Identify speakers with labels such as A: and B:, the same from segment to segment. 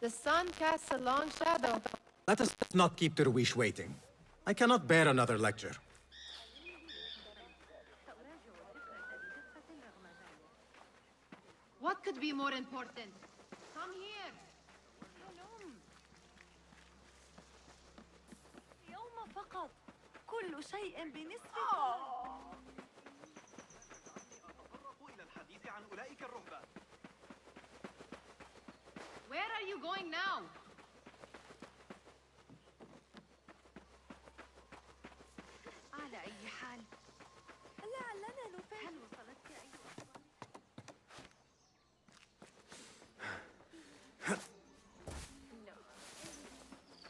A: The sun casts a long shadow.
B: Let us not keep Derwish waiting. I cannot bear another lecture.
A: What could be more important? Come here.
C: يوم فقط. كل شيء بنصف.
D: إلى الحديث عن أولئك الرهبان.
A: Where are you going now?
C: على أي حال لعلنا نفهم. هل وصلتك أيها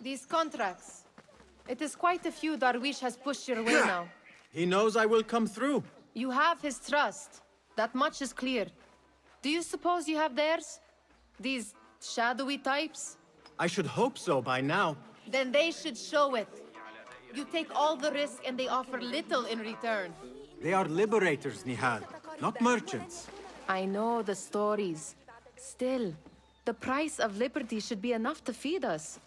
A: These contracts. It is quite a few Darwish has pushed your way now.
B: He knows I will come through.
A: You have his trust. That much is clear. Do you suppose you have theirs? These shadowy types?
B: I should hope so by now.
A: Then they should show it. You take all the risk and they offer little in return.
B: They are liberators, Nihal, not merchants.
A: I know the stories. Still, the price of liberty should be enough to feed us.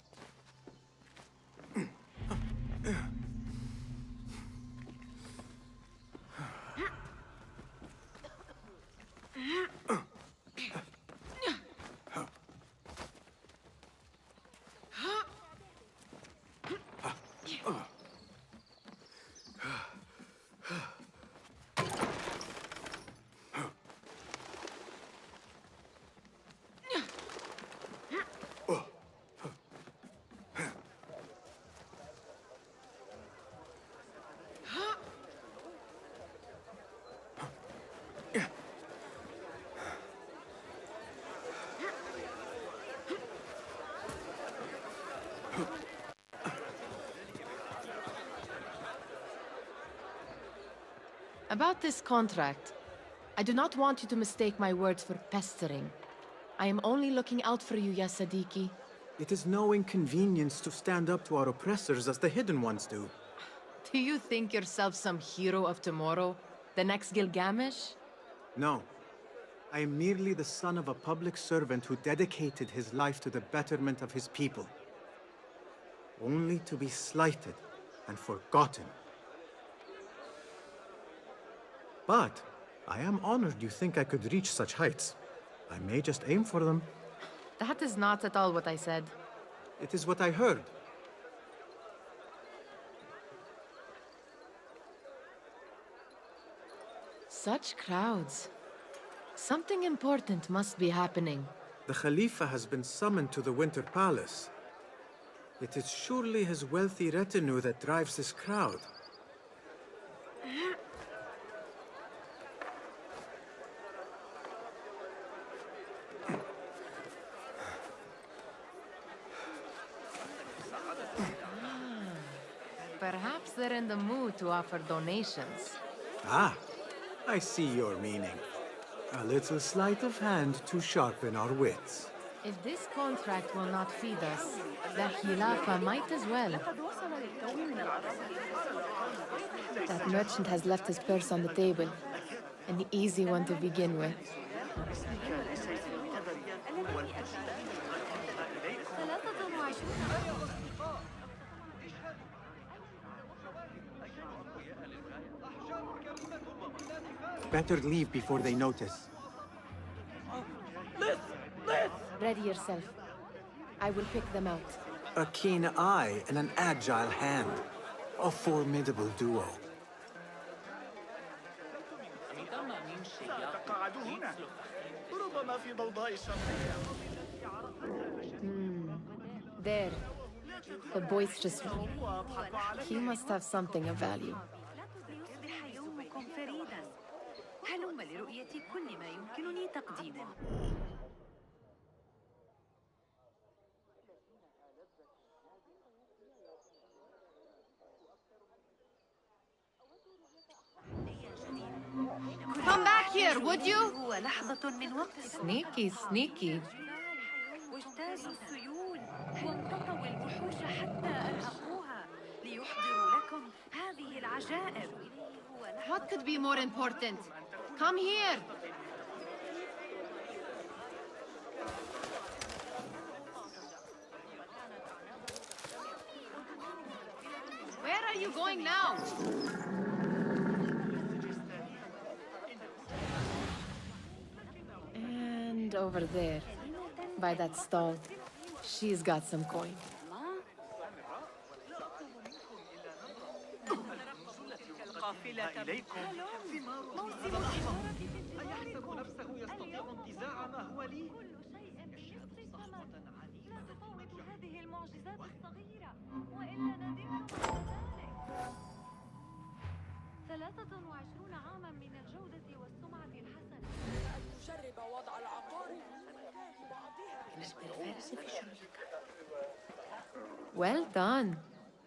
A: About this contract, I do not want you to mistake my words for pestering. I am only looking out for you, ya Sadiki.
B: It is no inconvenience to stand up to our oppressors as the Hidden Ones do.
A: Do you think yourself some hero of tomorrow? The next Gilgamesh?
B: No. I am merely the son of a public servant who dedicated his life to the betterment of his people. Only to be slighted and forgotten. But I am honored you think I could reach such heights. I may just aim for them.
A: That is not at all what I said.
B: It is what I heard.
A: Such crowds. Something important must be happening.
B: The Khalifa has been summoned to the Winter Palace. It is surely his wealthy retinue that drives this crowd.
A: Perhaps they're in the mood to offer donations.
B: Ah, I see your meaning. A little sleight of hand to sharpen our wits.
A: If this contract will not feed us, the Khilafa might as well. That merchant has left his purse on the table. An easy one to begin with.
B: Better leave before they notice.
A: Ready yourself. I will pick them out.
B: A keen eye and an agile hand. A formidable duo.
A: There. The boisterous one. He must have something of value.
C: هلم لرؤية كل ما يمكنني تقديمه.
A: Come back here, would you?
C: هو لحظة من وقت.
A: Sneaky, sneaky.
C: واجتازوا السيول وامتطوا الوحوش حتى أرهقوها ليحضروا لكم هذه العجائب.
A: What could be more important? Come here! are you going now? And over there, by that stall, she's got some coin.
D: إليكم ثمار موسم أيحسب نفسه يستطيع انتزاع ما هو لي؟ يشهد صحوة عنيفة
C: تفوت هذه المعجزات الصغيرة وإلا ندمت بعد ذلك 23 عاما من الجودة والسمعة الحسنة
E: أن نجرب وضع العقارب
A: Well done.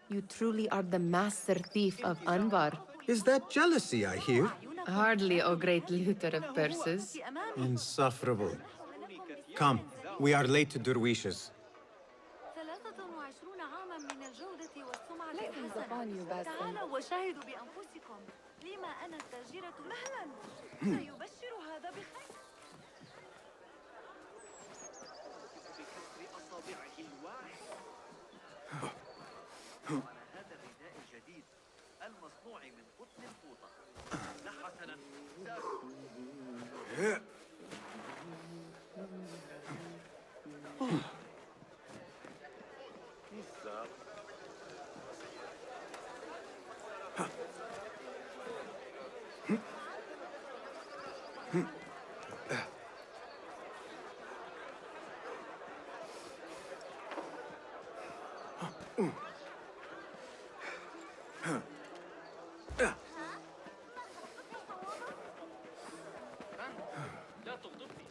A: You truly are the master thief of Anbar.
B: Is that jealousy I hear?
A: Hardly, O great looter of purses.
B: Insufferable. Come, we are late to Derwishes.
C: 23 عاما من الجودة والسمعة
E: Blessings upon you,
C: الحسنة
E: Basim.
C: تعالوا وشاهدوا بأنفسكم لما أنا التاجرة مهلا سيبشر هذا بخير
D: بكسر أصابعه الواحد على هذا الرداء الجديد المصنوع من قطن الفوطة لا حسنا لا تغضبني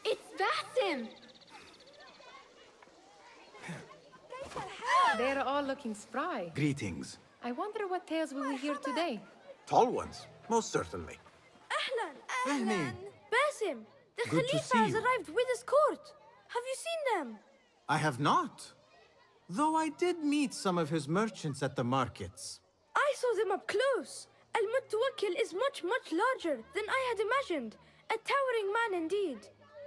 F: It's Basim!
A: They're all looking spry.
B: Greetings.
A: I wonder what tales we will hear today.
B: Tall ones, most certainly.
F: أهلاً!
B: Fehmi.
F: Basim! The
B: Good to
F: Khalifa
B: see
F: has
B: you.
F: arrived with his court! Have you seen them?
B: I have not. Though I did meet some of his merchants at the markets.
F: I saw them up close. Al-Mutawakkil is much, much larger than I had imagined. A towering man indeed.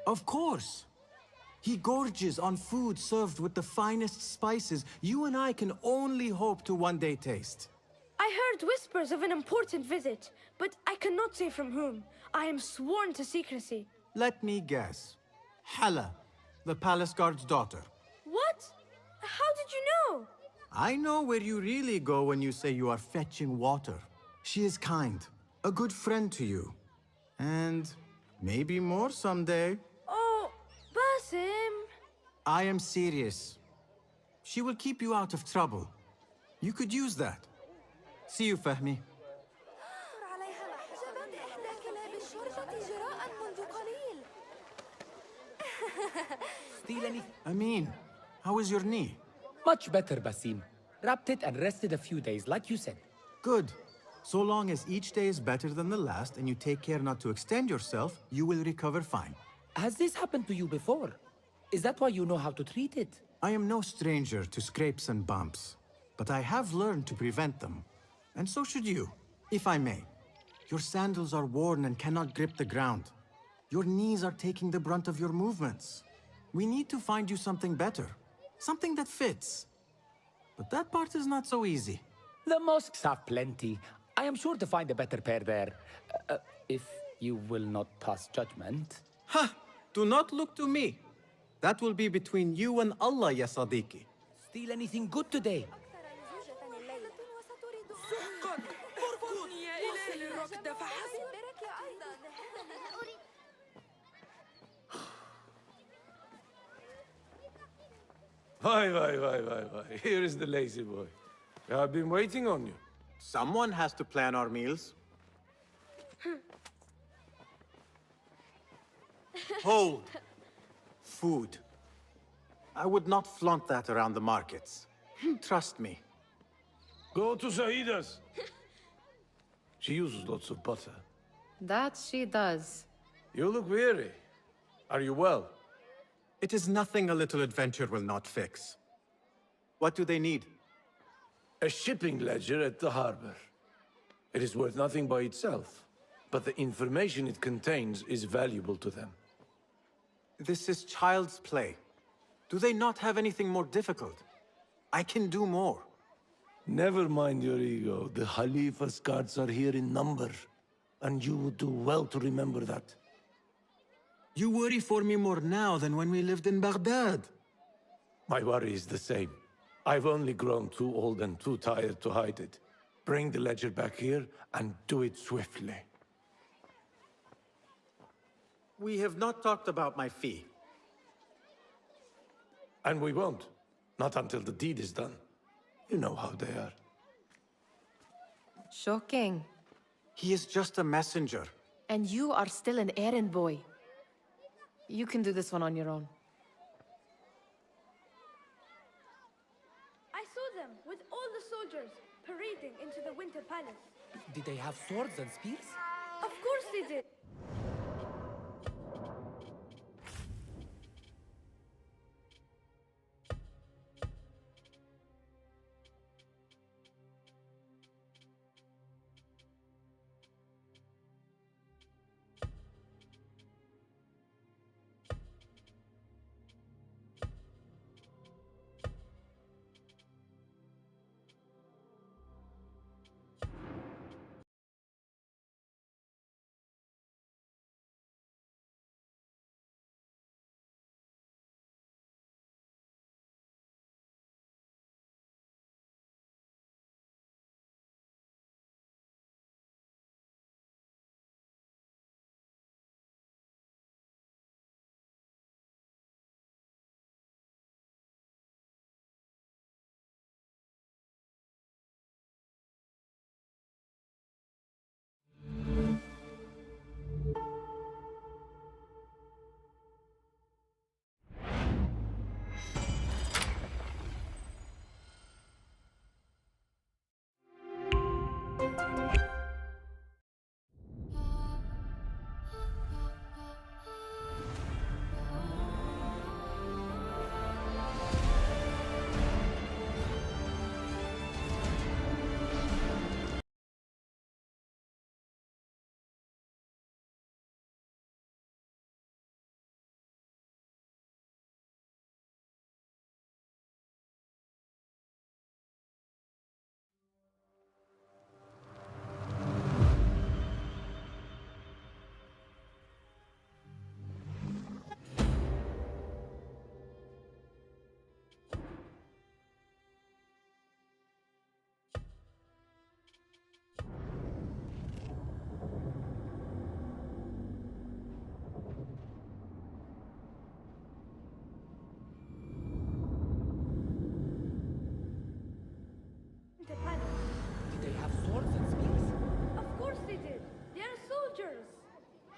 B: Of course. He gorges on food served with the finest spices you and I can only hope to one day taste.
F: I heard whispers of an important visit, but I cannot say from whom. I am sworn to secrecy.
B: Let me guess. Hala, the palace guard's daughter.
F: What? How did you know?
B: I know where you really go when you say you are fetching water. She is kind, a good friend to you. And maybe more someday.
F: Oh, Basim.
B: I am serious. She will keep you out of trouble. You could use that. See you, Fehmi.
G: Steal anything?
B: Amin, how is your knee?
G: Much better, Basim. Wrapped it and rested a few days, like you said.
B: Good. So long as each day is better than the last and you take care not to extend yourself, you will recover fine.
G: Has this happened to you before? Is that why you know how to treat it?
B: I am no stranger to scrapes and bumps, but I have learned to prevent them. And so should you, if I may. Your sandals are worn and cannot grip the ground. Your knees are taking the brunt of your movements. We need to find you something better, something that fits. But that part is not so easy.
G: The mosques have plenty. I am sure to find a better pair there. If you will not pass judgment.
B: Ha! Do not look to me. That will be between you and Allah, ya Sadiqi.
G: Steal anything good today?
H: Why. Here is the lazy boy. I've been waiting on you.
B: Someone has to plan our meals. Hold. Food. I would not flaunt that around the markets. Trust me.
H: Go to Saida's. She uses lots of butter.
A: That she does.
H: You look weary. Are you well?
B: It is nothing a little adventure will not fix. What do they need?
H: A shipping ledger at the harbor. It is worth nothing by itself, but the information it contains is valuable to them.
B: This is child's play. Do they not have anything more difficult? I can do more.
H: Never mind your ego. The Khalifa's guards are here in number, and you would do well to remember that.
B: You worry for me more now than when we lived in Baghdad.
H: My worry is the same. I've only grown too old and too tired to hide it. Bring the ledger back here, and do it swiftly.
B: We have not talked about my fee.
H: And we won't. Not until the deed is done. You know how they are.
A: Shocking.
B: He is just a messenger.
A: And you are still an errand boy. You can do this one on your own.
F: I saw them with all the soldiers parading into the Winter Palace.
G: Did they have swords and spears?
F: Of course they did.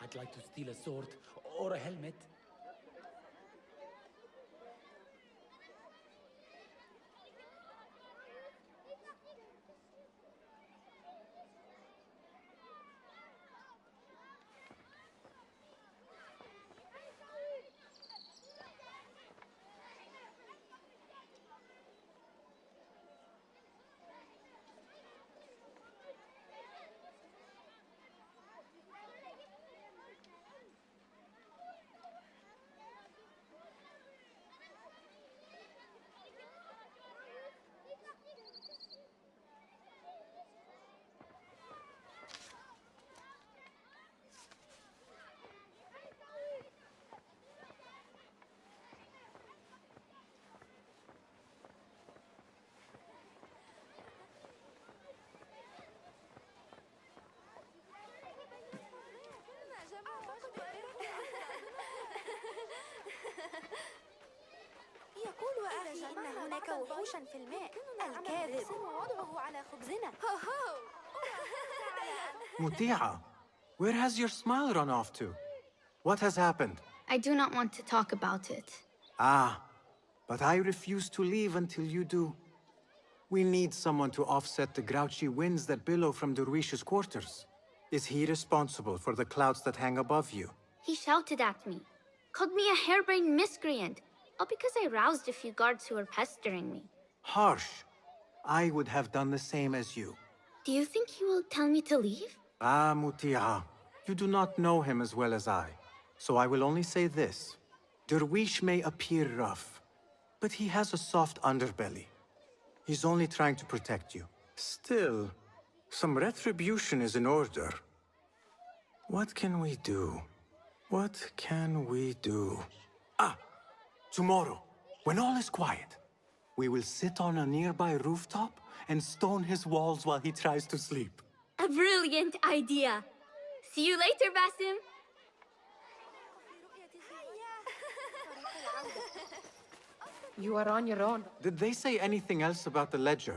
G: I'd like to steal a sword or a helmet.
C: يقول أخي إن هناك وحوشا في الماء. الكاذب ووضعه على خبزنا.
B: Mutia, where has your smile run off to? What has happened?
I: I do not want to talk about it.
B: Ah, but I refuse to leave until you do. We need someone to offset the grouchy winds that billow from Derwish's quarters. Is he responsible for the clouds that hang above you?
I: He shouted at me, called me a harebrained miscreant, all because I roused a few guards who were pestering me.
B: Harsh. I would have done the same as you.
I: Do you think he will tell me to leave?
B: Ah, Mutiha, you do not know him as well as I. So I will only say this. Derwish may appear rough, but he has a soft underbelly. He's only trying to protect you. Still, some retribution is in order. What can we do? What can we do? Ah! Tomorrow, when all is quiet, we will sit on a nearby rooftop and stone his walls while he tries to sleep.
I: A brilliant idea. See you later, Basim.
A: You are on your own.
B: Did they say anything else about the ledger?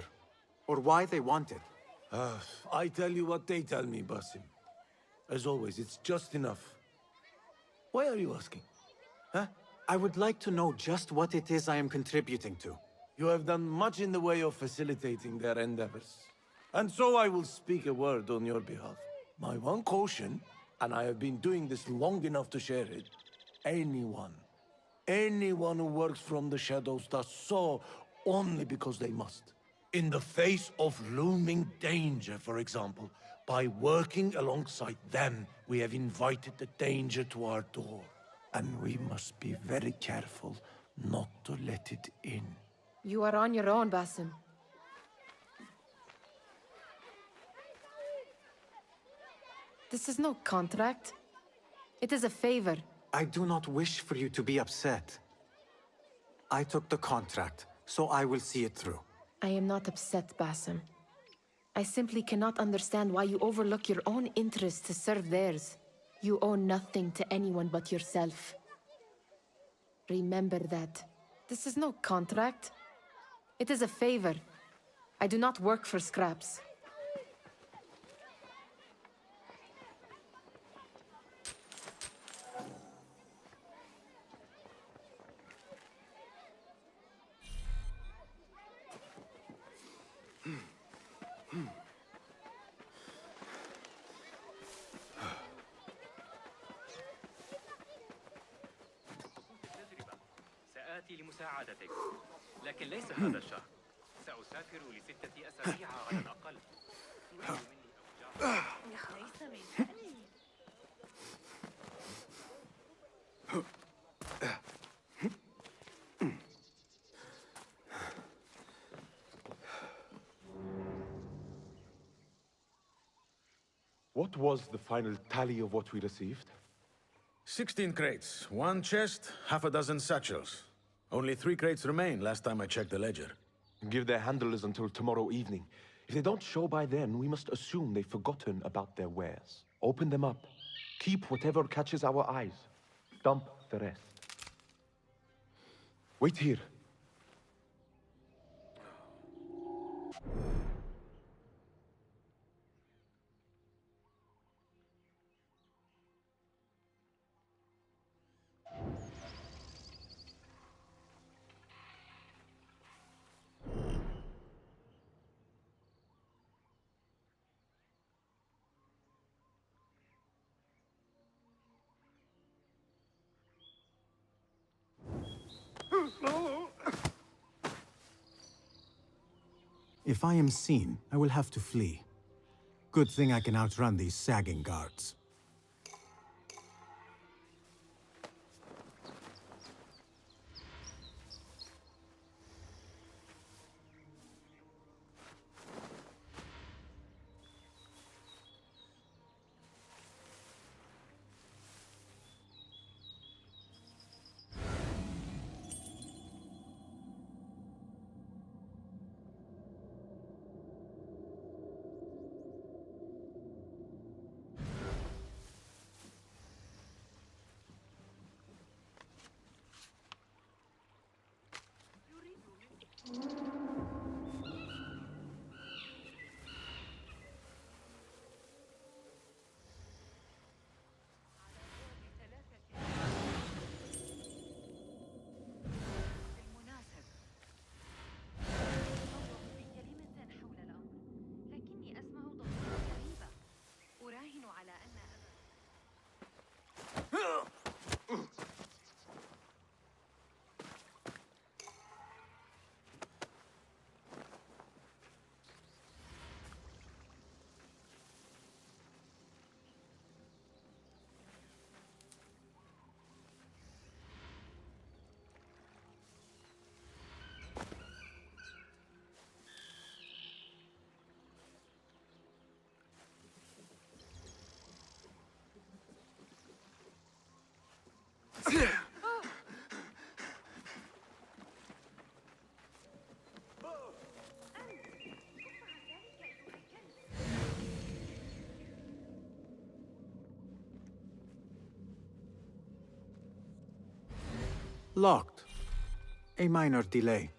B: Or why they want it?
H: I tell you what they tell me, Basim. As always, it's just enough. Why are you asking? Huh?
B: I would like to know just what it is I am contributing to.
H: You have done much in the way of facilitating their endeavors. And so I will speak a word on your behalf. My one caution, and I have been doing this long enough to share it, anyone who works from the shadows does so only because they must. In the face of looming danger, for example, by working alongside them, we have invited the danger to our door. And we must be very careful not to let it in.
A: You are on your own, Basim. This is no contract. It is a favor.
B: I do not wish for you to be upset. I took the contract, so I will see it through.
A: I am not upset, Basim. I simply cannot understand why you overlook your own interests to serve theirs. You owe nothing to anyone but yourself. Remember that. This is no contract. It is a favor. I do not work for scraps.
J: سآتي لمساعدتك، لكن ليس هذا الشهر. سأسافر ل6 أسابيع على الأقل. تريد مني أوجاع؟
C: ليس من شأني.
K: What was the final tally of what we received?
L: 16 crates, 1 chest, half a dozen satchels. Only 3 crates remain last time I checked the ledger.
K: Give their handlers until tomorrow evening. If they don't show by then, we must assume they've forgotten about their wares. Open them up. Keep whatever catches our eyes. Dump the rest. Wait here.
B: If I am seen, I will have to flee. Good thing I can outrun these sagging guards. Locked. A minor delay.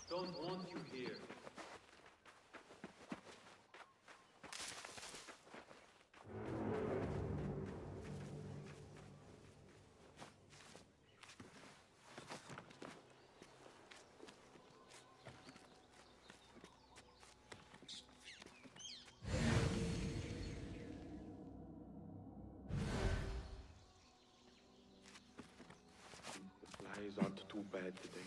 J: Don't want you here.
K: The flies aren't too bad today.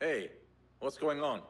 L: Hey, what's going on?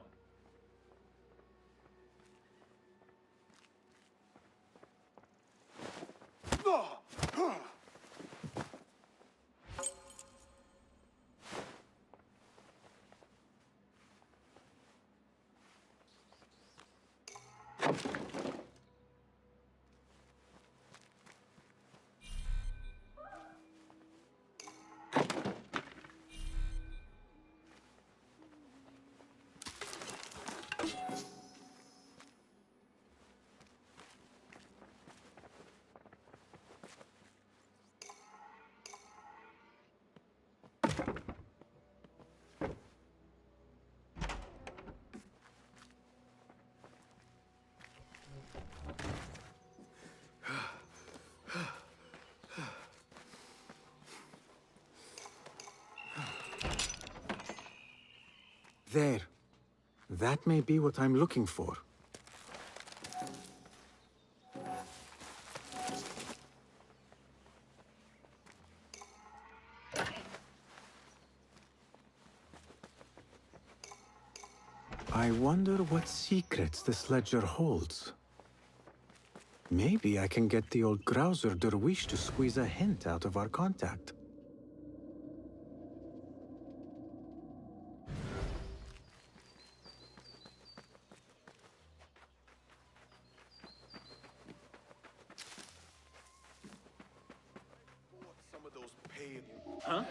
B: There. That may be what I'm looking for. I wonder what secrets this ledger holds. Maybe I can get the old grouser Derwish to squeeze a hint out of our contact.
H: Some of those pale... Huh?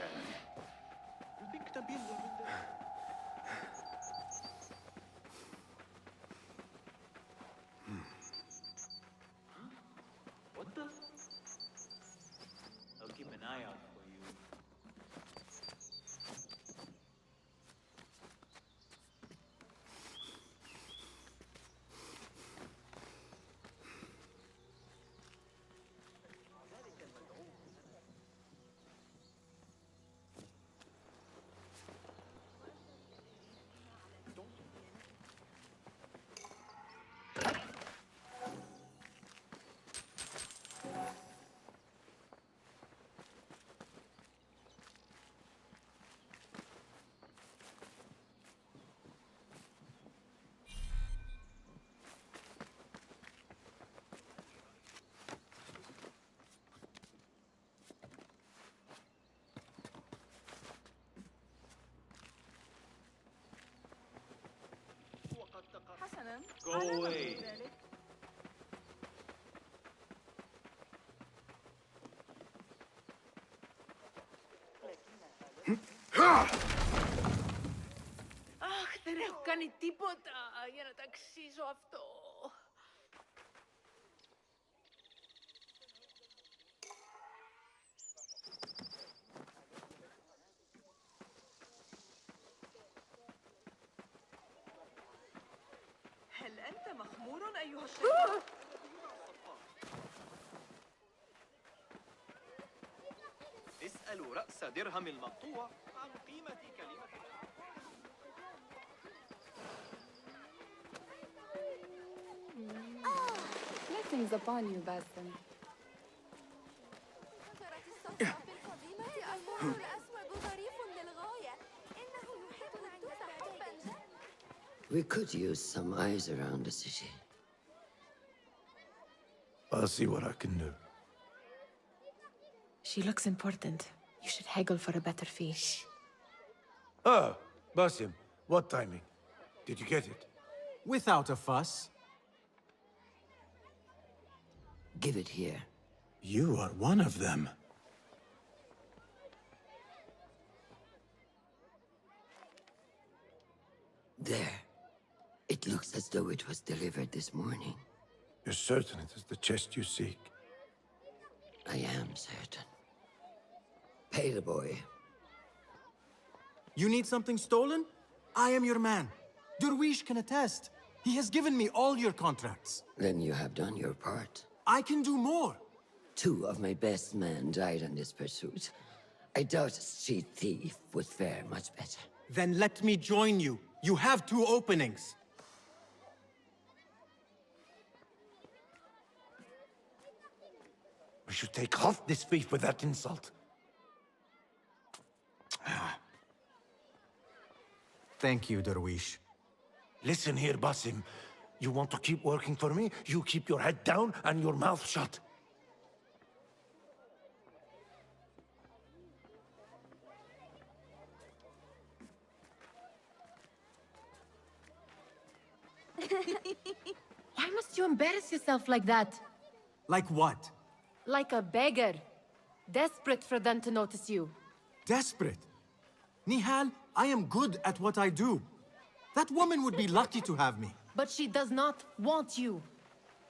H: You think Nabil will win the...
J: What the? I'll keep an eye out for you.
C: حسناً.
J: Go
C: على الرغم
J: away.
C: من ذلك، Αχ, δεν έχω κάνει τίποτα για να ταξίζω αυτό. هل أنت مخمور أيها الشيطان؟
D: اسألوا رأس درهم المقطوع عن قيمة كلمة.
E: Blessings upon you, Basim.
M: We could use some eyes around the city.
H: I'll see what I can do.
A: She looks important. You should haggle for a better fee.
H: Ah, Basim, what timing? Did you get it?
B: Without a fuss.
M: Give it here.
B: You are one of them.
M: There. It looks as though it was delivered this morning.
H: You're certain it is the chest you seek?
M: I am certain. Pay the boy.
B: You need something stolen? I am your man. Derwish can attest. He has given me all your contracts.
M: Then you have done your part.
B: I can do more.
M: 2 of my best men died in this pursuit. I doubt a street thief would fare much better.
B: Then let me join you. You have 2 openings.
H: We should take off this thief with that insult.
B: Thank you, Derwish.
H: Listen here, Basim. You want to keep working for me? You keep your head down and your mouth shut.
A: Why must you embarrass yourself like that?
B: Like what?
A: Like a beggar. Desperate for them to notice you.
B: Desperate? Nihal, I am good at what I do. That woman would be lucky to have me.
A: But she does not want you.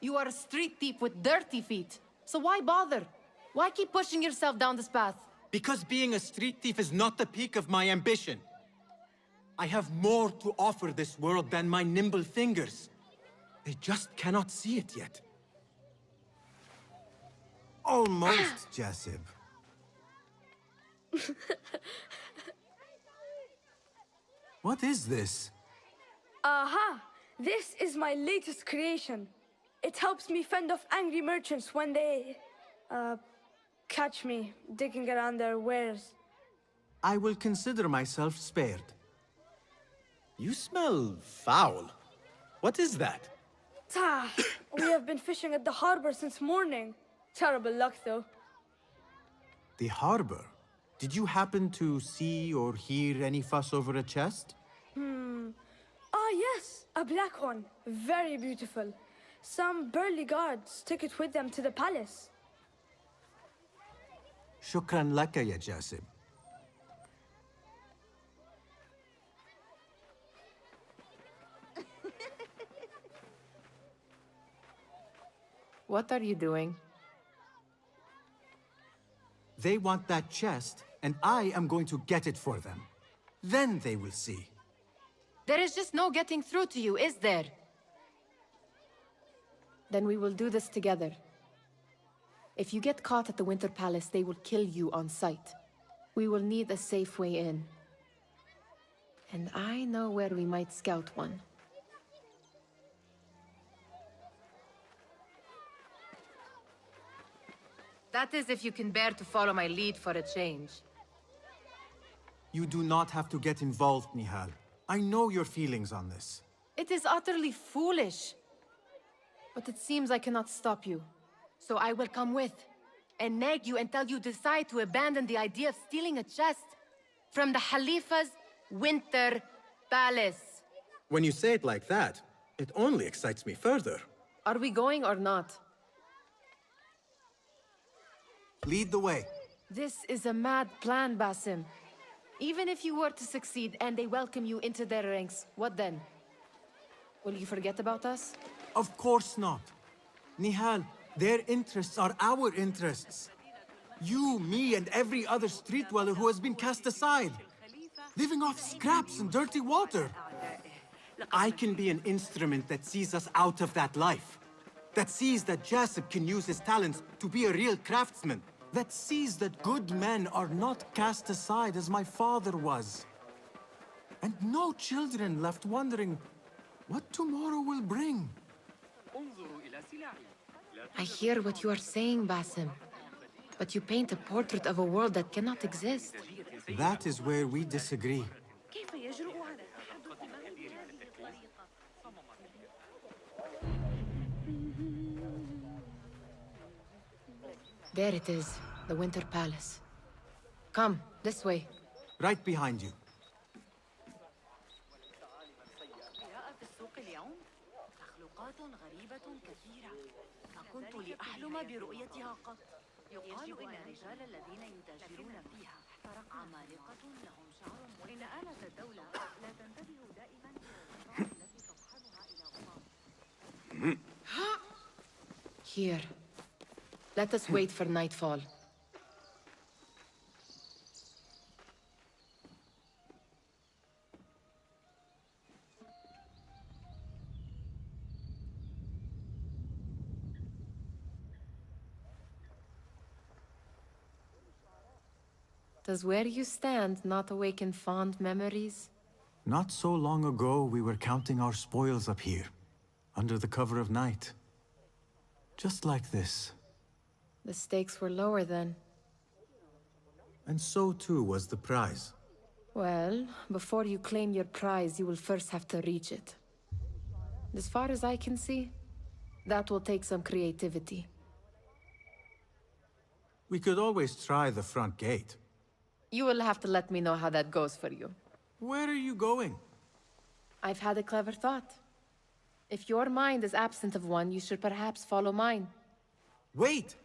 A: You are a street thief with dirty feet. So why bother? Why keep pushing yourself down this path?
B: Because being a street thief is not the peak of my ambition. I have more to offer this world than my nimble fingers. They just cannot see it yet. Almost, Jasib. What is this?
F: Aha! This is my latest creation. It helps me fend off angry merchants when they... catch me digging around their wares.
B: I will consider myself spared. You smell foul. What is that?
F: We have been fishing at the harbor since morning. Terrible luck, though.
B: The harbor? Did you happen to see or hear any fuss over a chest?
F: Ah, yes, a black one. Very beautiful. Some burly guards took it with them to the palace.
B: Shukran laka, ya Jasib.
A: What are you doing?
B: They want that chest, and I am going to get it for them. Then they will see.
A: There is just no getting through to you, is there? Then we will do this together. If you get caught at the Winter Palace, they will kill you on sight. We will need a safe way in. And I know where we might scout one. That is if you can bear to follow my lead for a change.
B: You do not have to get involved, Nihal. I know your feelings on this.
A: It is utterly foolish. But it seems I cannot stop you. So I will come with, and nag you until you decide to abandon the idea of stealing a chest from the Khalifa's Winter Palace.
B: When you say it like that, it only excites me further.
A: Are we going or not?
B: Lead the way.
A: This is a mad plan, Basim. Even if you were to succeed and they welcome you into their ranks, what then? Will you forget about us?
B: Of course not. Nihal, their interests are our interests. You, me, and every other street dweller who has been cast aside. Living off scraps and dirty water. I can be an instrument that sees us out of that life. That sees that Jasib can use his talents to be a real craftsman. That sees that good men are not cast aside as my father was. And no children left wondering what tomorrow will bring.
A: I hear what you are saying, Basim. But you paint a portrait of a world that cannot exist.
B: That is where we disagree.
A: There it is, the Winter Palace. Come, this way.
B: Right behind you.
C: كنت لأحلم برؤيتها قط. يقال إن الرجال الذين يتاجرون فيها عمالقة لهم شعر إن آلة الدولة لا تنتبه دائما التي تصحبها إلى
A: Here. Let us wait for nightfall. Does where you stand not awaken fond memories?
B: Not so long ago, we were counting our spoils up here, under the cover of night. Just like this.
A: The stakes were lower then.
B: And so too was the prize.
A: Well, before you claim your prize, you will first have to reach it. As far as I can see, that will take some creativity.
B: We could always try the front gate.
A: You will have to let me know how that goes for you.
B: Where are you going?
A: I've had a clever thought. If your mind is absent of one, you should perhaps follow mine.
B: Wait!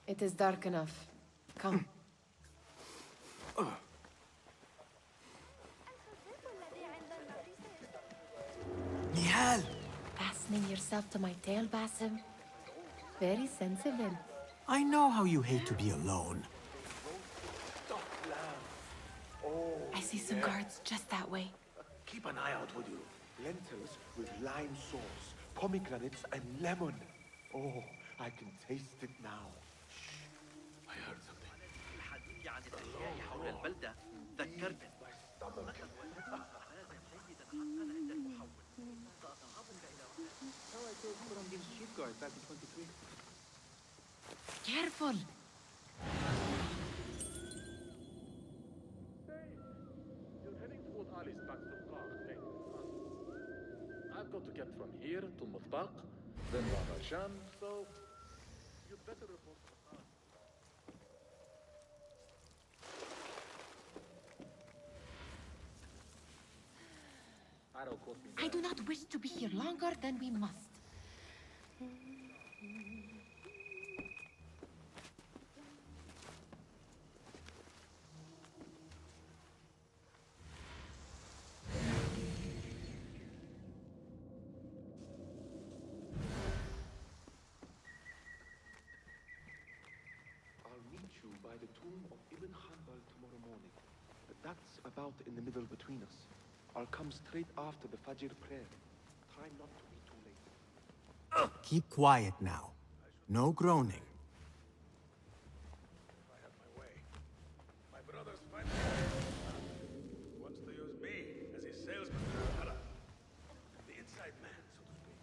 A: It is dark enough. Come.
B: Nihal!
A: Fastening yourself to my tail, Basim. Very sensible.
B: I know how you hate to be alone.
A: I see some guards just that way.
H: Keep an eye out, would you? Lentils with lime sauce, pomegranates, and lemon. Oh, I can taste it now.
L: I heard something.
D: الحديث عن الأشياء حول البلدة ذكرتني.
A: Careful!
N: You're heading toward Ali's back to Park, eh? I've got to get from here to Mutbaq, then Rajan, so you'd better report to the car.
A: I do not wish to be here longer than we must.
K: I'll meet you by the tomb of Ibn Hanbal tomorrow morning. That's about in the middle between us. I'll come straight after the Fajr prayer. Try not to be too late.
B: Keep quiet now. No groaning.
L: If I have my way, my brother's finally wants to use me as his salesman to Hara. The inside man, so to speak.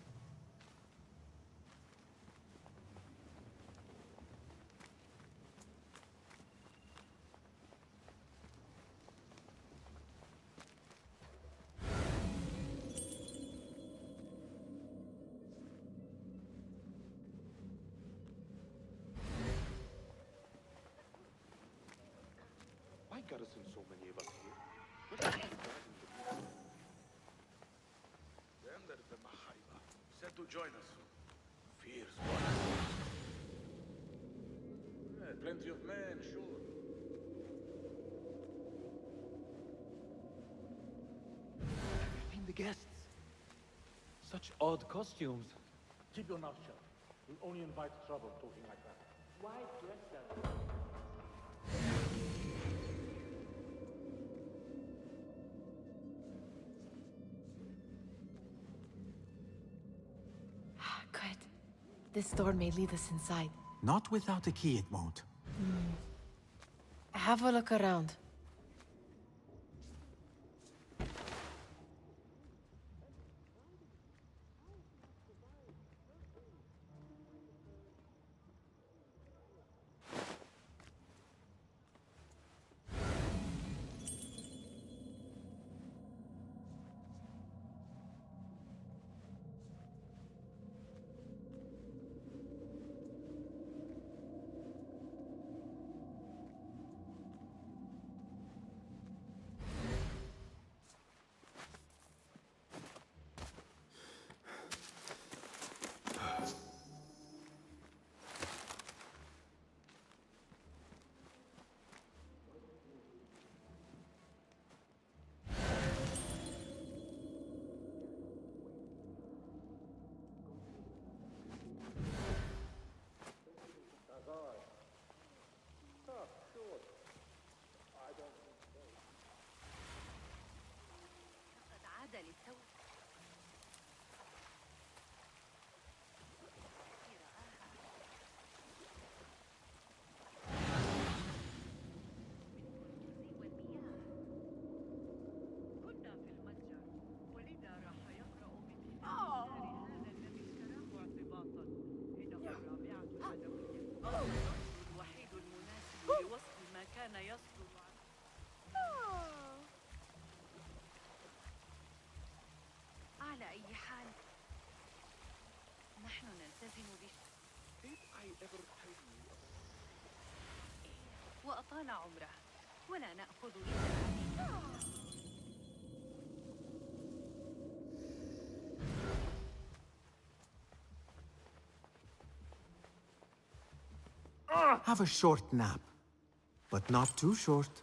K: Why garrison so many of us here? What is the
L: Then there's the Mahaiba, said to join us. Fierce one.
N: Plenty of men, sure.
K: Find the guests. Such odd costumes.
N: Keep your mouth shut. You'll only invite trouble talking like that. Why dress them?
A: Good. This door may lead us inside.
B: Not without a key, it won't.
A: Have a look around.
C: لقد عاد للتو. كنا في المتجر ولذا راح يقرأ بكتاب هذا الذي اشتراه اعتباطا. إنه الرابعة الأدبية. الوحيد المناسب لوصف ما كان يصدر عنه. على أي حال نحن نلتزم وأطال عمره ولا نأخذ إلا
B: Have a short nap, but not too short.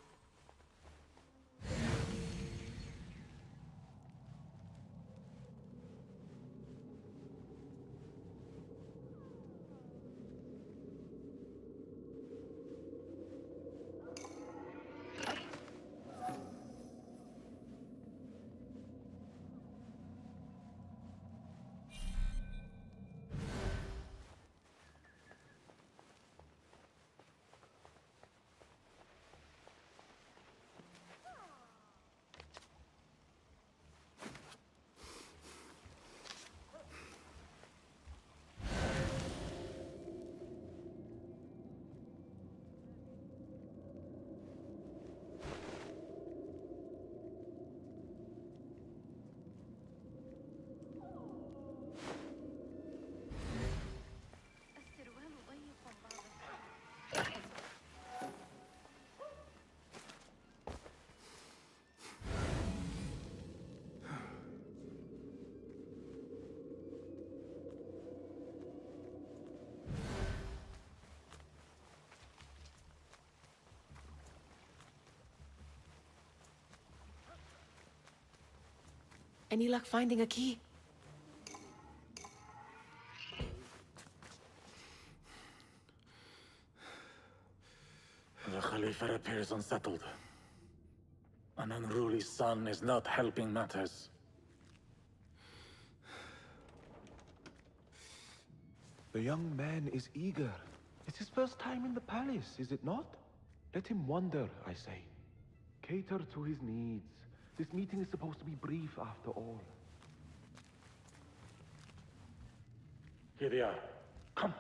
A: Any luck finding a key?
N: The Khalifa appears unsettled. An unruly son is not helping matters.
K: The young man is eager. It's his first time in the palace, is it not? Let him wander, I say. Cater to his needs. This meeting is supposed to be brief after all.
N: Here they are. Come.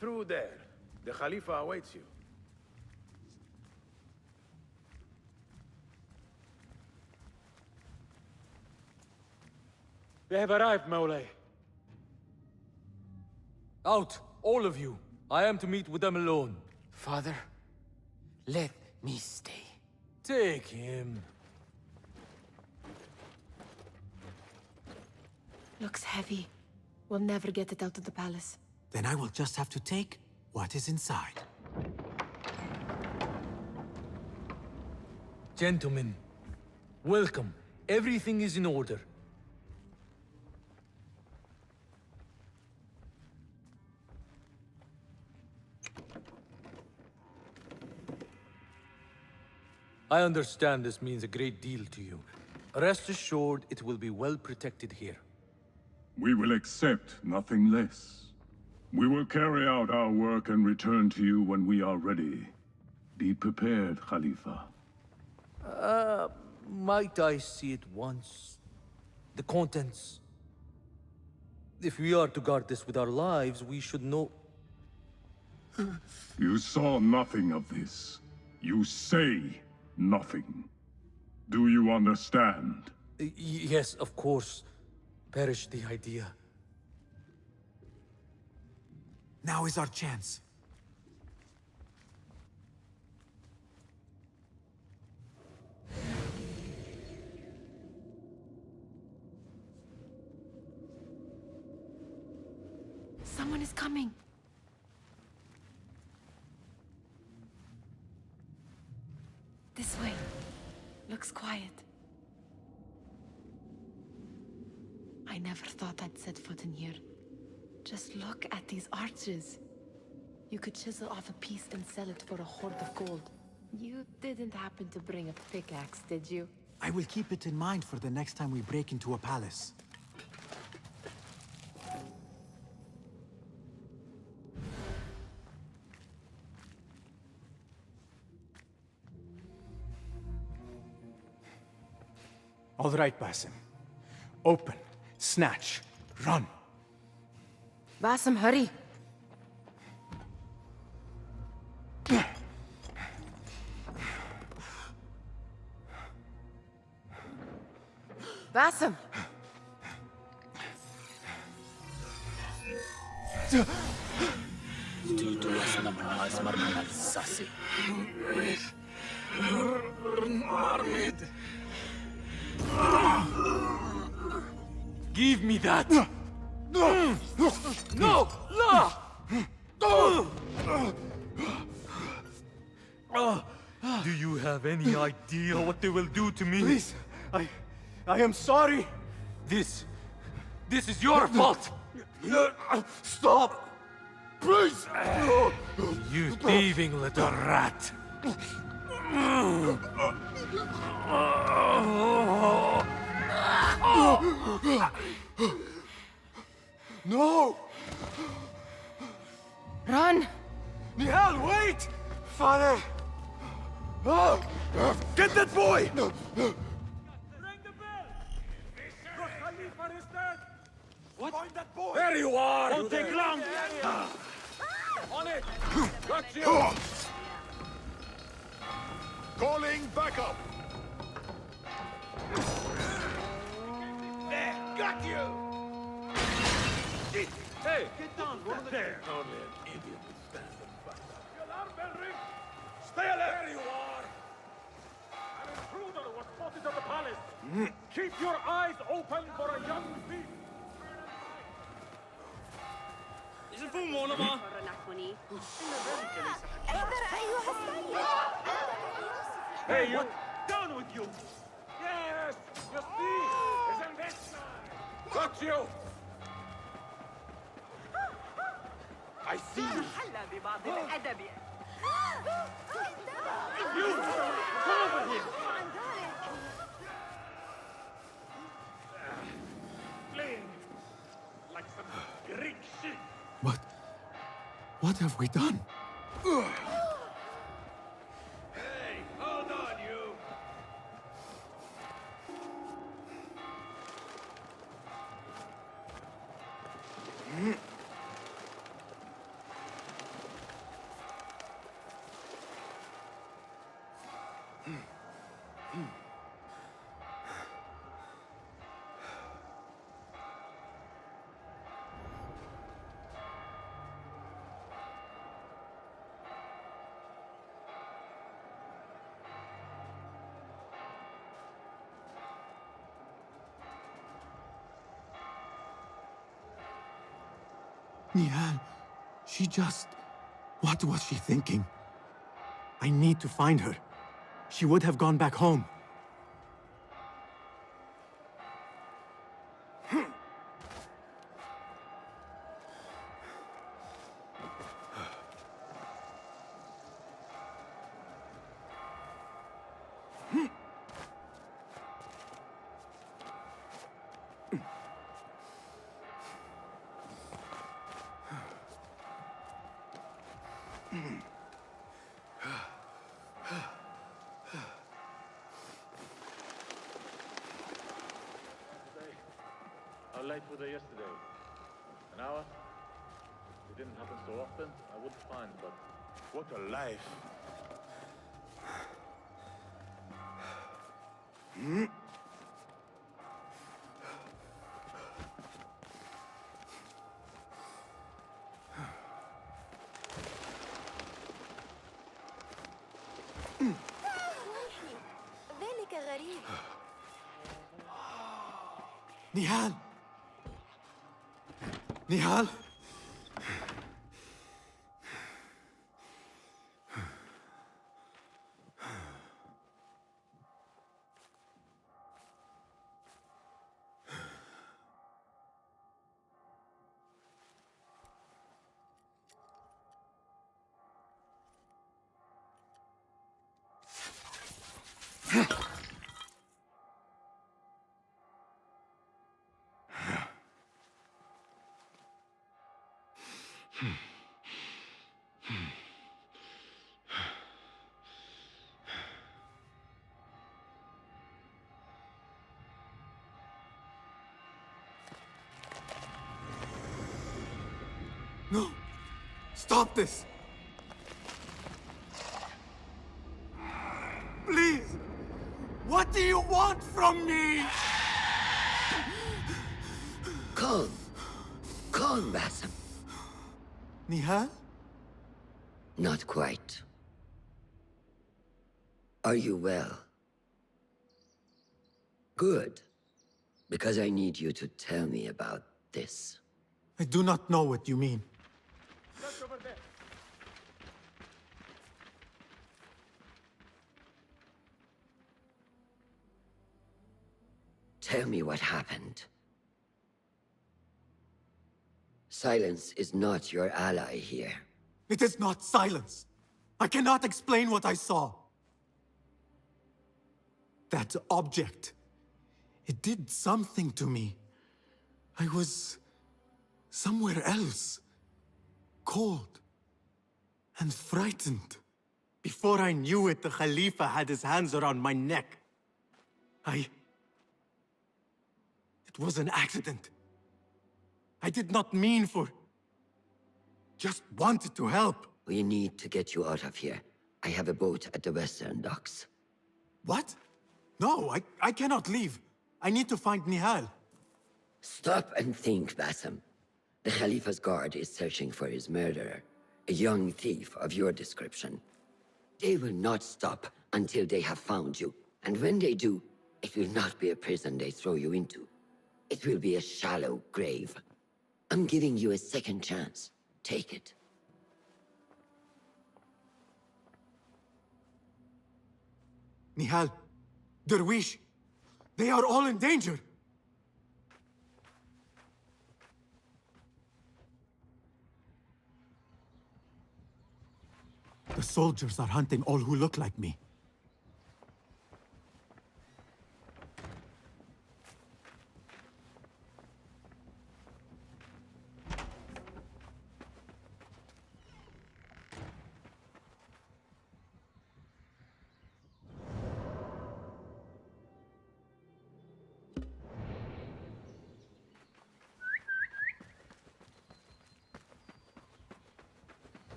L: Through there. The Khalifa awaits you.
O: They have arrived, Mawlay. Out, all of you. I am to meet with them alone.
G: Father, let me stay.
O: Take him.
A: Looks heavy. We'll never get it out of the palace.
B: Then I will just have to take what is inside.
O: Gentlemen, welcome. Everything is in order. I understand this means a great deal to you. Rest assured, it will be well protected here.
P: We will accept nothing less. We will carry out our work and return to you when we are ready. Be prepared, Khalifa.
O: Might I see it once? The contents. If we are to guard this with our lives, we should know...
P: You saw nothing of this. You say nothing. Do you understand?
O: Yes, of course. Perish the idea.
B: Now is our chance.
A: Someone is coming. This way. Looks quiet. I never thought I'd set foot in here. Just look at these arches. You could chisel off a piece and sell it for a hoard of gold. You didn't happen to bring a pickaxe, did you?
B: I will keep it in mind for the next time we break into a palace. All right, Basim. Open, snatch, run.
A: Basim, hurry. Basim!
O: Give me that! No! No! Do you have any idea what they will do to me?
B: Please, I am sorry.
O: This is your fault!
B: Stop! Please!
O: You thieving little rat!
B: No!
A: Run!
B: Nihal, wait! Father! Get that boy!
L: What? Find that boy!
B: There you are!
L: Won't take long!
B: On it!
L: Got you!
P: Calling backup!
L: There! Got you! Hey! Get down! There! Only an idiot would stand and fight that. The alarm bell rings! Stay alert! There you are! An intruder was spotted at the palace! Keep your eyes open for a young thief! Hey, you! Down with you! Yes! You see! Isn't this nice? Got you! I see you! You! Come over here! Playing like some Greek shit!
B: What have we done?
L: Hey, hold on, you!
B: Nihal, she just... What was she thinking? I need to find her. She would have gone back home.
N: How late were they yesterday? An hour? It didn't happen so often. I wouldn't mind, but...
H: What a life.
Q: ذلك غريب.
B: Nihal! Nihal! No! Stop this! Please! What do you want from me?
M: Calm. Calm, Basim.
B: Nihal?
M: Not quite. Are you well? Good. Because I need you to tell me about this.
B: I do not know what you mean.
L: Just over there.
M: Tell me what happened. Silence is not your ally here.
B: It is not silence. I cannot explain what I saw. That object. It did something to me. I was somewhere else. Cold. And frightened. Before I knew it, the Khalifa had his hands around my neck. It was an accident. I did not mean for... Just wanted to help.
M: We need to get you out of here. I have a boat at the western docks.
B: What? No, I cannot leave. I need to find Nihal.
M: Stop and think, Basim. The Khalifa's guard is searching for his murderer, a young thief of your description. They will not stop until they have found you. And when they do, it will not be a prison they throw you into. It will be a shallow grave. I'm giving you a second chance. Take it.
B: Nihal, Derwish, they are all in danger. The soldiers are hunting all who look like me.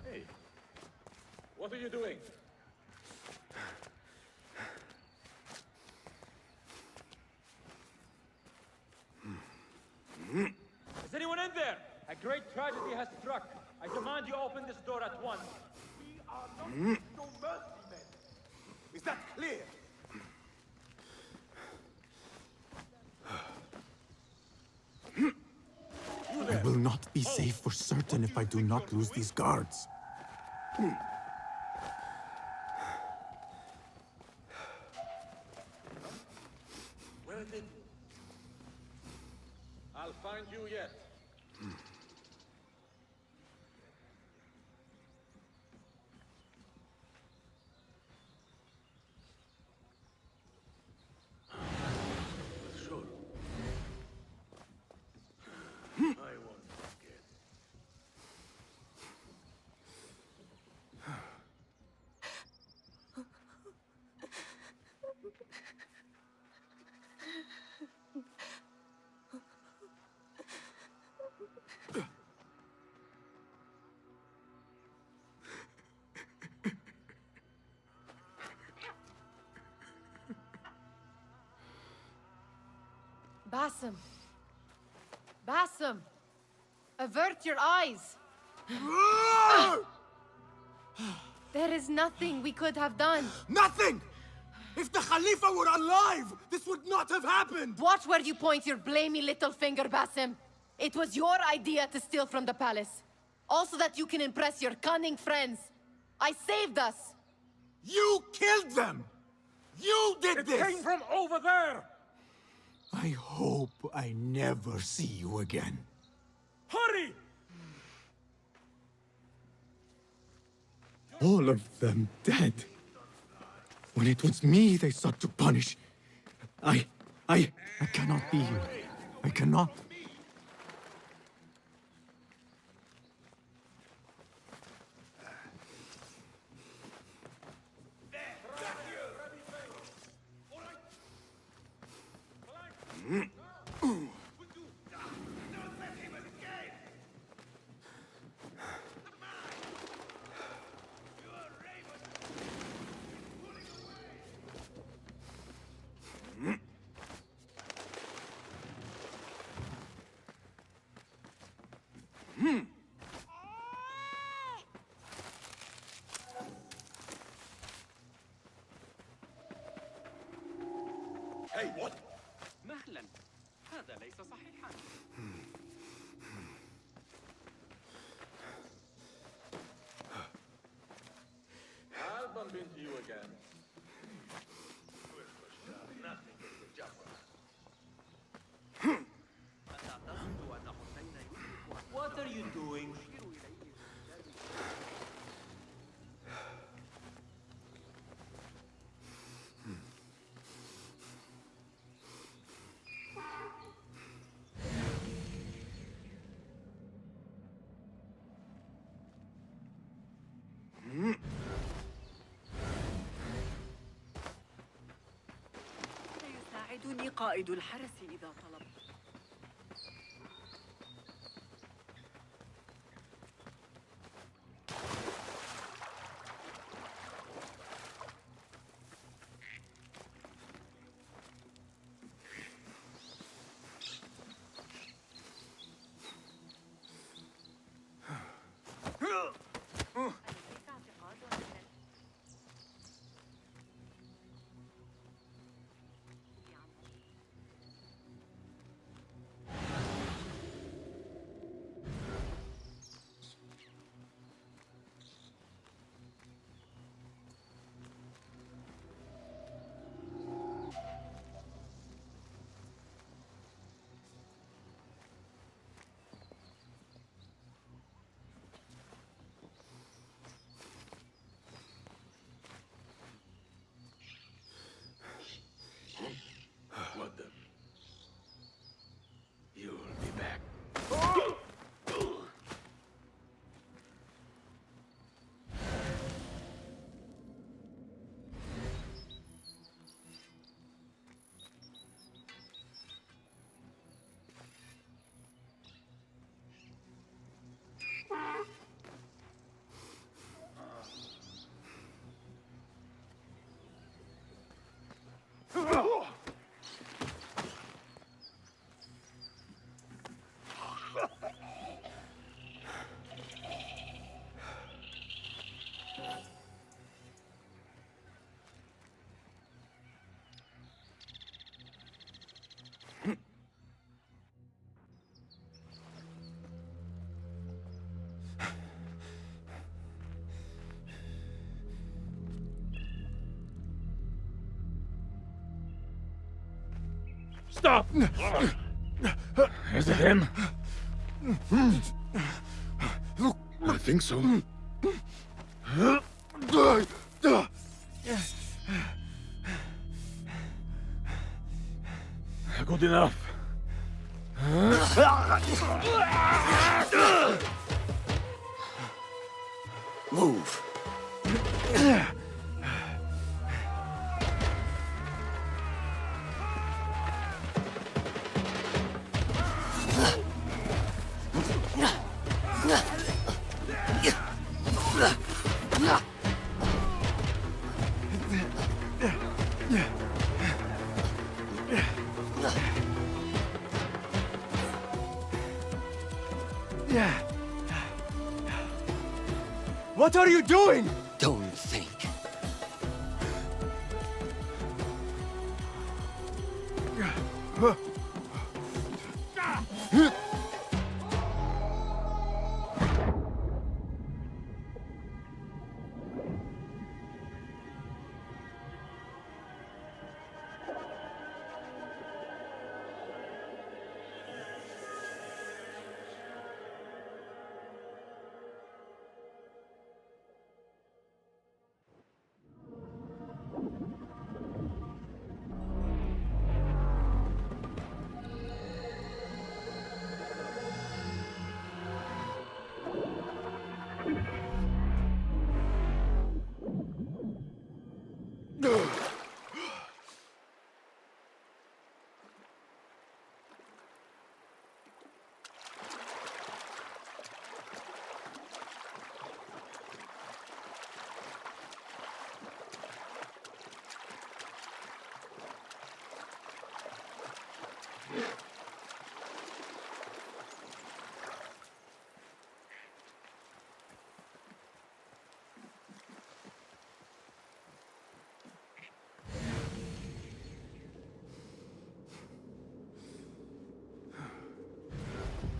N: Hey, what are you doing?
J: Is anyone in there? A great tragedy has struck. I demand you open this door at once.
L: We are not no mercy men. Is that clear?
B: I will not be safe for certain if I do not lose these guards.
N: Where did... I'll find you yet. Sure. I won't forget.
A: Basim. Basim. Avert your eyes. There is nothing we could have done.
B: Nothing! If the Khalifa were alive, this would not have happened!
A: Watch where you point your blamey little finger, Basim. It was your idea to steal from the palace. Also that you can impress your cunning friends. I saved us.
B: You killed them! You did this!
L: It came from over there!
B: I hope I never see you again.
L: Hurry!
B: All of them dead. When it was me they sought to punish. I cannot be here. I cannot.
L: Hey, what?
J: مهلا. هذا ليس صحيحا.
N: I'll bump into you again.
D: What are you doing?
C: سيساعدني قائد الحرس إذا طلبت.
H: What the? You'll be back.
L: Stop!
H: Is it him? I think so. Good enough.
M: Move.
B: What are you doing?
M: Don't think.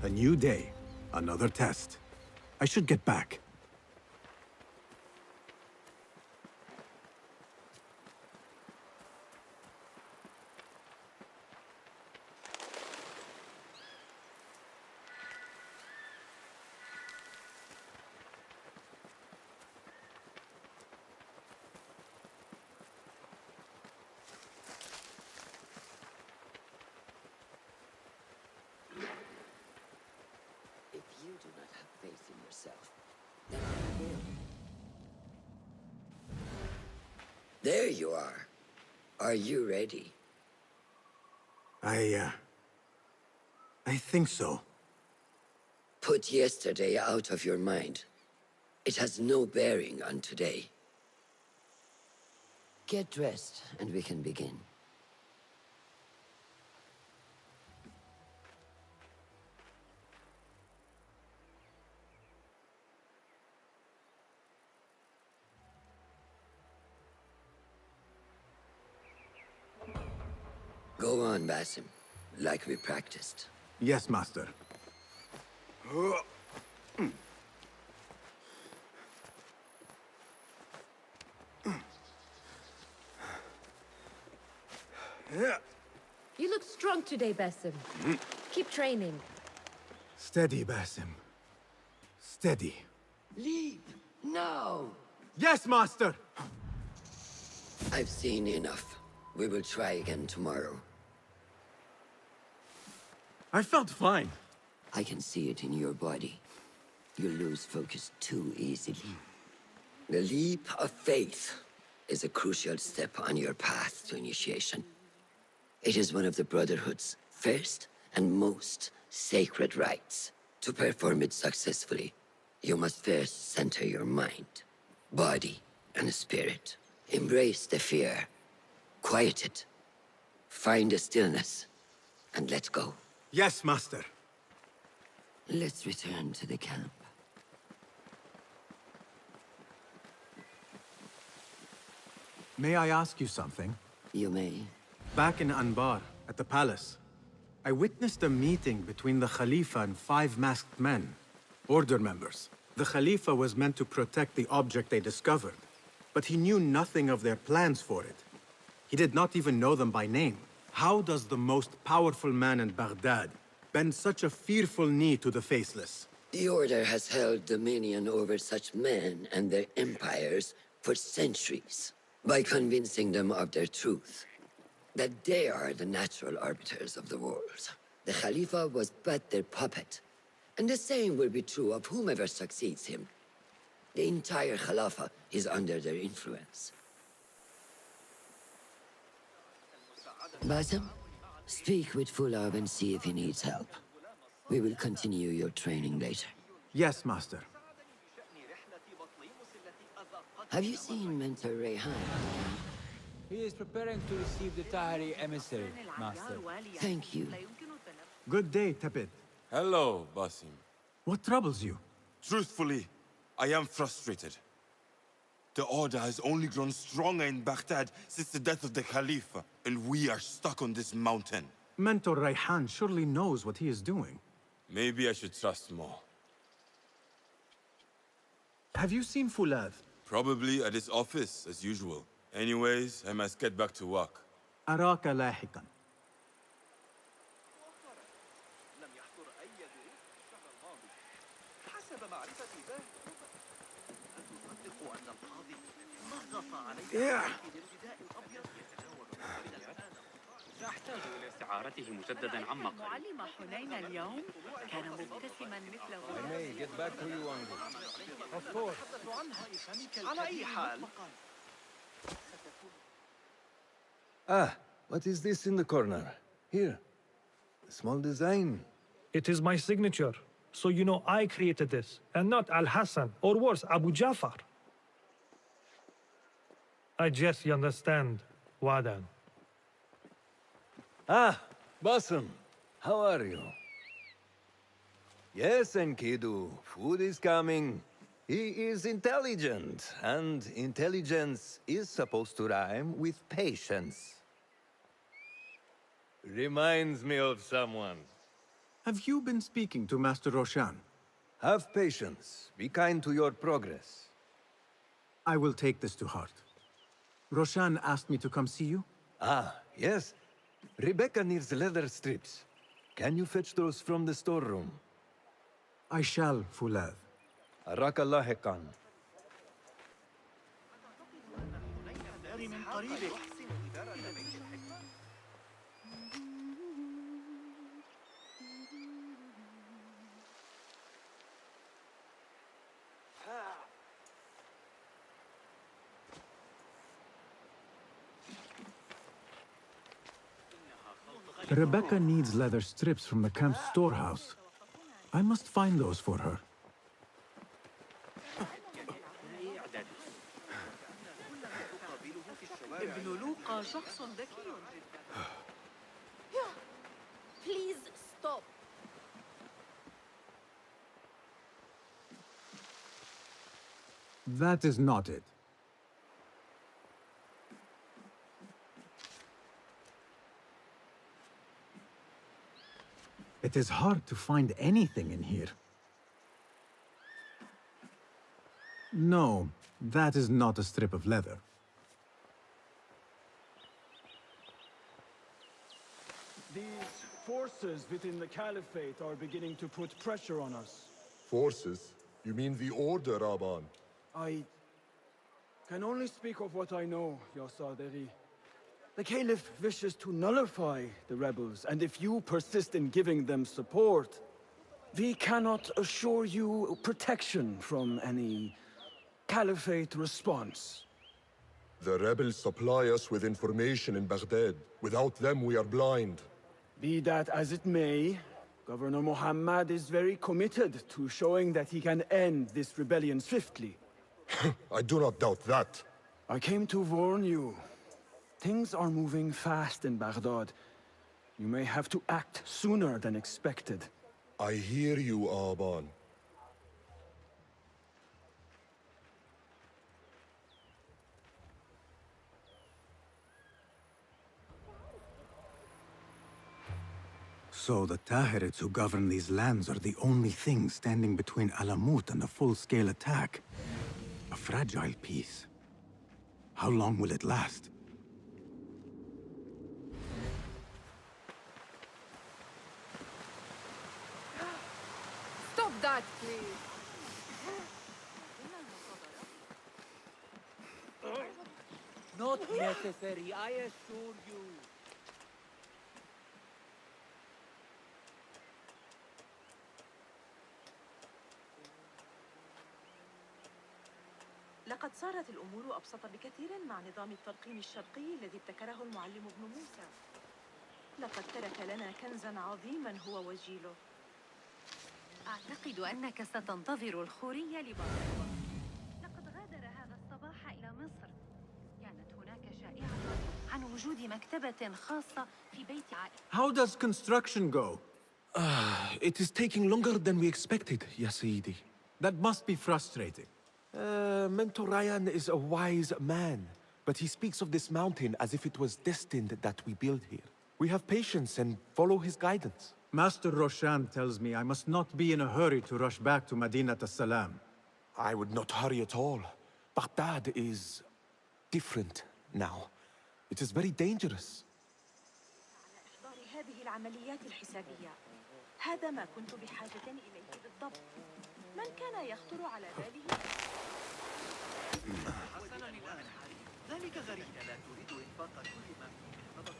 B: A new day, another test. I should get back.
M: If you do not have faith in yourself, then I will. There you are. Are you ready?
B: I think so.
M: Put yesterday out of your mind. It has no bearing on today. Get dressed, and we can begin. Go on, Basim, like we practiced.
B: Yes, Master.
A: You look strong today, Basim. Keep training.
B: Steady, Basim. Steady.
M: Leap, now!
B: Yes, Master!
M: I've seen enough. We will try again tomorrow.
B: I felt fine.
M: I can see it in your body. You lose focus too easily. The leap of faith is a crucial step on your path to initiation. It is one of the Brotherhood's first and most sacred rites. To perform it successfully, you must first center your mind, body, and spirit. Embrace the fear. Quiet it. Find a stillness, and let go.
B: Yes, Master.
M: Let's return to the camp.
B: May I ask you something?
M: You may.
B: Back in Anbar, at the palace, I witnessed a meeting between the Khalifa and 5 masked men, Order members. The Khalifa was meant to protect the object they discovered, but he knew nothing of their plans for it. He did not even know them by name. How does the most powerful man in Baghdad bend such a fearful knee to the faceless?
M: The Order has held dominion over such men and their empires for centuries, by convincing them of their truth, that they are the natural arbiters of the world. The Khalifa was but their puppet, and the same will be true of whomever succeeds him. The entire Khalifa is under their influence. Basim, speak with Fulab and see if he needs help. We will continue your training later.
B: Yes, Master.
M: Have you seen Mentor Rayhan?
G: He is preparing to receive the Tahiri emissary, Master.
M: Thank you.
B: Good day, Tepid.
Q: Hello, Basim.
B: What troubles you?
Q: Truthfully, I am frustrated. The Order has only grown stronger in Baghdad since the death of the Khalifa, and we are stuck on this mountain.
B: Mentor Rayhan surely knows what he is doing.
Q: Maybe I should trust more.
B: Have you seen Fulad?
Q: Probably at his office, as usual. Anyways, I must get back to work.
B: أراك لاحقا.
J: سأحتاج إلى استعارته مجددا عما قريب. معلم حنين اليوم كان مبتسما مثل
R: I may get back to you on this. Of course.
D: على أي حال؟
R: What is this in the corner? Here. A small design.
S: It is my signature. So you know I created this, and not Al-Hassan, or worse, Abu Jafar. I guess you understand, Wadan.
R: Bassem. How are you? Yes, Enkidu. Food is coming. He is intelligent, and intelligence is supposed to rhyme with patience. Reminds me of someone.
B: Have you been speaking to Master Roshan?
R: Have patience. Be kind to your progress.
B: I will take this to heart. Roshan asked me to come see you?
R: Yes. Rebecca needs leather strips. Can you fetch those from the storeroom?
B: I shall, Fulad.
R: أراك لاحقا.
B: Rebecca needs leather strips from the camp's storehouse. I must find those for her.
A: Please stop.
B: That is not it. It is hard to find anything in here. No, that is not a strip of leather.
T: These forces within the Caliphate are beginning to put pressure on us.
L: Forces? You mean the Order, Aban?
T: I can only speak of what I know, Your Saderi. The Caliph wishes to nullify the rebels, and if you persist in giving them support, we cannot assure you protection from any Caliphate response.
L: The rebels supply us with information in Baghdad. Without them, we are blind.
T: Be that as it may, Governor Muhammad is very committed to showing that he can end this rebellion swiftly.
L: I do not doubt that.
T: I came to warn you. Things are moving fast in Baghdad. You may have to act sooner than expected.
L: I hear you, Aban.
B: So the Tahirids who govern these lands are the only thing standing between Alamut and a full-scale attack. A fragile peace. How long will it last?
E: Stop that, please.
G: Not necessary, I assure you.
C: لقد صارت الأمور أبسط بكثير مع نظام التلقين الشرقي الذي ابتكره المعلم ابن موسى. لقد ترك لنا كنزاً عظيماً هو وجيله.
U: أعتقد أنك ستنتظر الخورية لبعض الوقت. لقد غادر هذا الصباح إلى مصر. كانت هناك شائعة عن وجود مكتبة خاصة في بيت عائلة.
B: How does construction go?
K: It is taking longer than we expected, Ya Sayyidi.
B: That must be frustrating.
K: Mentor Ryan is a wise man, but he speaks of this mountain as if it was destined that we build here. We have patience and follow his guidance.
B: Master Roshan tells me I must not be in a hurry to rush back to Madinat as-Salam.
K: I would not hurry at all. Baghdad is different now. It is very dangerous.
C: على إحضار هذه العمليات الحسابية. هذا ما كنت بحاجة إليه بالضبط. من كان يخطر على باله؟
D: حسناً الآن. ذلك غريب. لا تريد إنفاق كل ما فيه من نبض.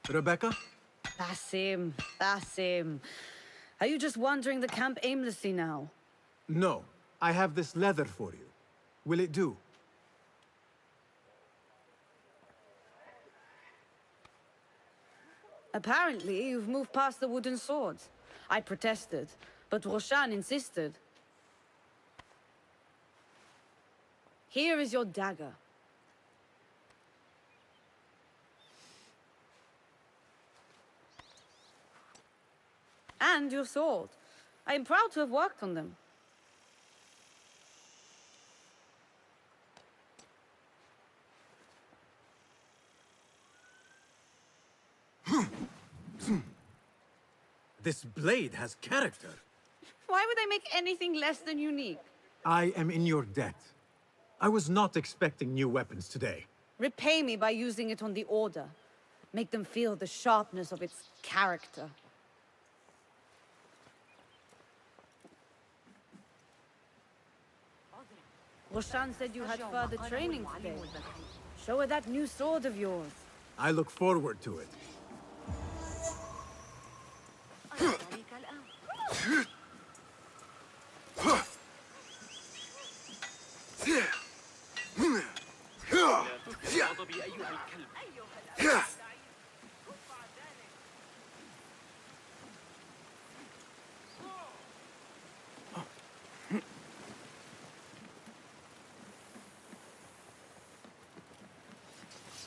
B: Rebecca?
I: Basim, Basim. Are you just wandering the camp aimlessly now?
B: No. I have this leather for you. Will it do?
I: Apparently, you've moved past the wooden swords. I protested, but Roshan insisted. Here is your dagger. And your sword. I am proud to have worked on them.
B: This blade has character.
I: Why would I make anything less than unique?
B: I am in your debt. I was not expecting new weapons today.
I: Repay me by using it on the Order. Make them feel the sharpness of its character. Roshan said you had further training today. Show her that new sword of yours.
B: I look forward to it.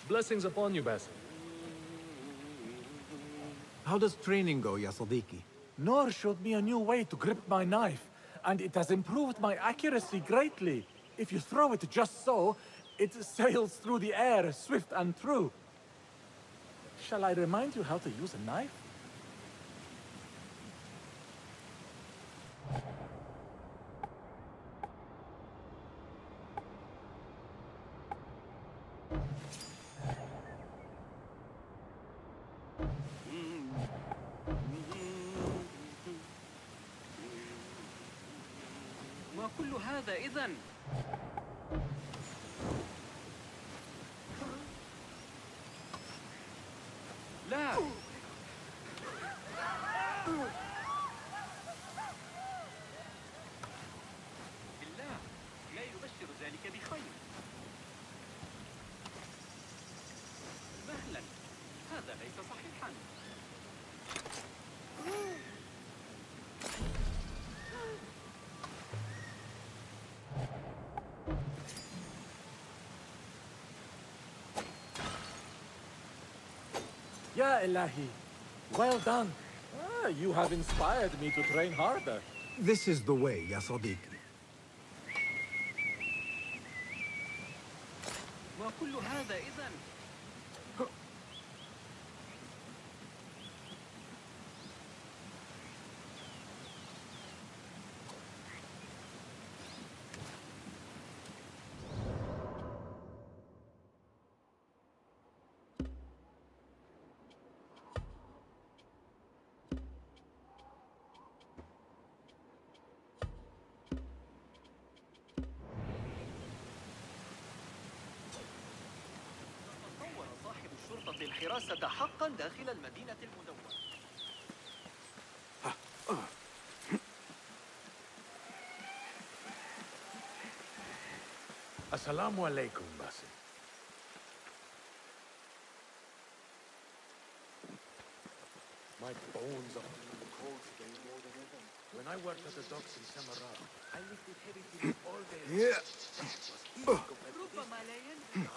O: Blessings upon you, Basim.
B: How does training go, Ya Sadiqi?
H: Noor showed me a new way to grip my knife, and it has improved my accuracy greatly. If you throw it just so, it sails through the air, swift and true. Shall I remind you how to use a knife?
J: ما كل هذا إذن؟ لا بالله لا يبشر ذلك بخير. مهلا هذا ليس صحيحا.
H: Ya Ilahi, well done. You have inspired me to train harder.
B: This is the way, Ya Sadiqi.
J: ما كل هذا إذن؟
D: الحراسة حقا داخل المدينة المدونة.
H: Assalamu alaikum, Basim. My bones are feeling cold today more than ever. When I worked at the docks in Samarra, I lifted heavy things all day.
D: ربما لا ينفع.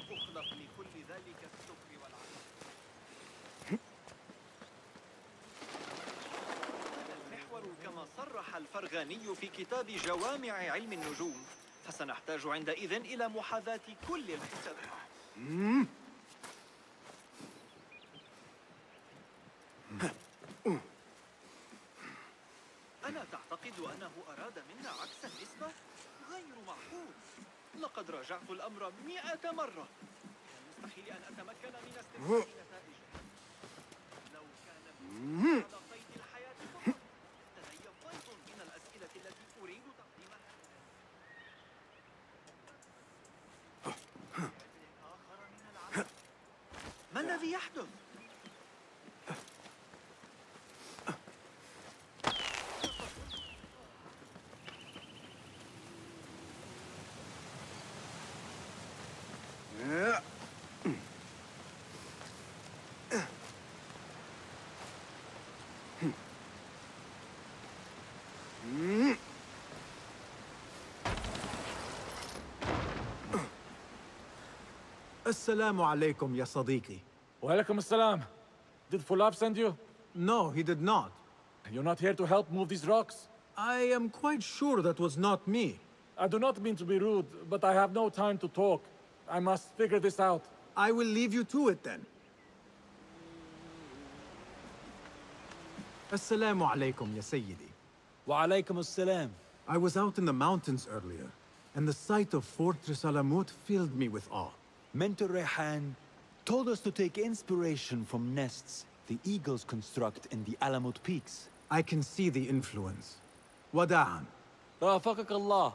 D: تخلق لكل ذلك السكر والعسل. المحور كما صرح الفرغاني في كتاب جوامع علم النجوم، فسنحتاج عندئذ إلى محاذاة كل الحسابات. ألا تعتقد أنه أراد منا عكس النسبة؟ غير معقول. لقد راجعت الأمر 100 مرة. من المستحيل أن أتمكن من استخراج نتائجه. لو كان على قيد الحياة فقط لدي فيض من الأسئلة التي أريد تقديمها. آخر من العالم. ما الذي يحدث؟
B: السلام عليكم يا صديقي.
N: Walaikum assalam. Did Fulab send you?
B: No, he did not.
N: You're not here to help move these rocks?
B: I am quite sure that was not me.
N: I do not mean to be rude, but I have no time to talk. I must figure this out.
B: I will leave you to it then. Assalamu alaikum ya sayyidi.
O: Wa alaikum assalam.
B: I was out in the mountains earlier, and the sight of Fortress Alamut filled me with awe.
O: Mentor Rehan told us to take inspiration from nests the eagles construct in the Alamut peaks.
B: I can see the influence. Wada'an.
O: Rafaqak Allah.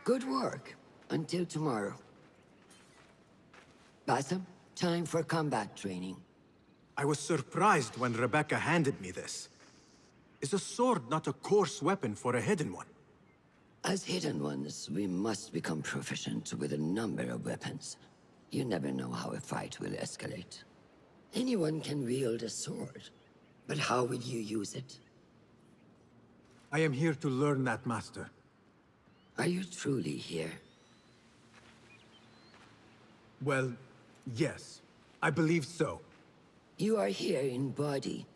M: Good work. Until tomorrow. Bassam, time for combat training.
B: I was surprised when Rebecca handed me this. Is a sword not a coarse weapon for a hidden one?
M: As hidden ones, we must become proficient with a number of weapons. You never know how a fight will escalate. Anyone can wield a sword, but how will you use it?
B: I am here to learn that, Master.
M: Are you truly here?
B: Well, yes. I believe so.
M: You are here in body,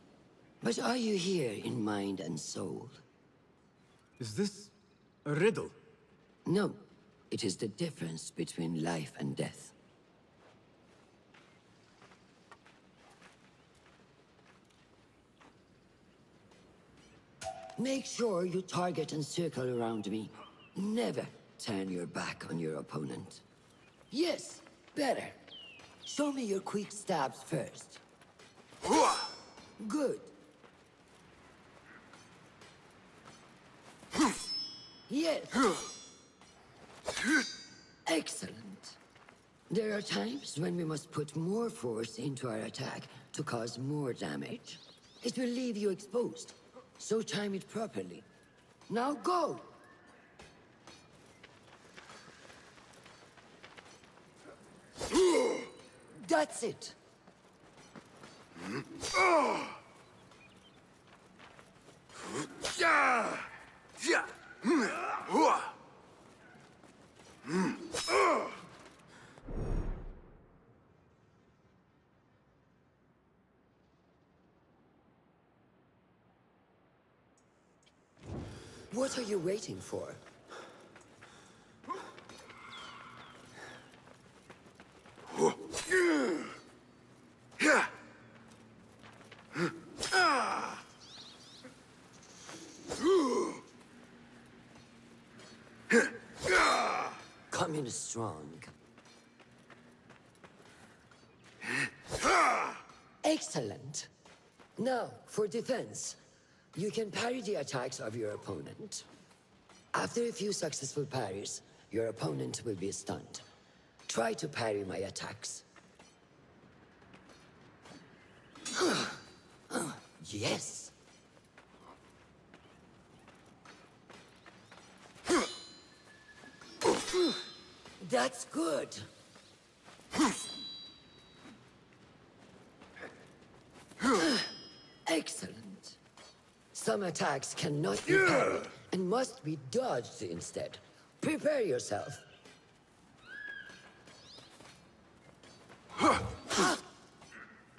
M: but are you here in mind and soul?
B: Is this a riddle?
M: No. It is the difference between life and death. Make sure you target and circle around me. Never turn your back on your opponent. Yes, better. Show me your quick stabs first. Good. Yes. Excellent. There are times when we must put more force into our attack to cause more damage. It will leave you exposed, so time it properly. Now go! That's it. What are you waiting for? Come in strong. Excellent. Now, for defense. You can parry the attacks of your opponent. After a few successful parries, your opponent will be stunned. Try to parry my attacks. Yes. That's good. Excellent. Some attacks cannot be parried and must be dodged instead. Prepare yourself.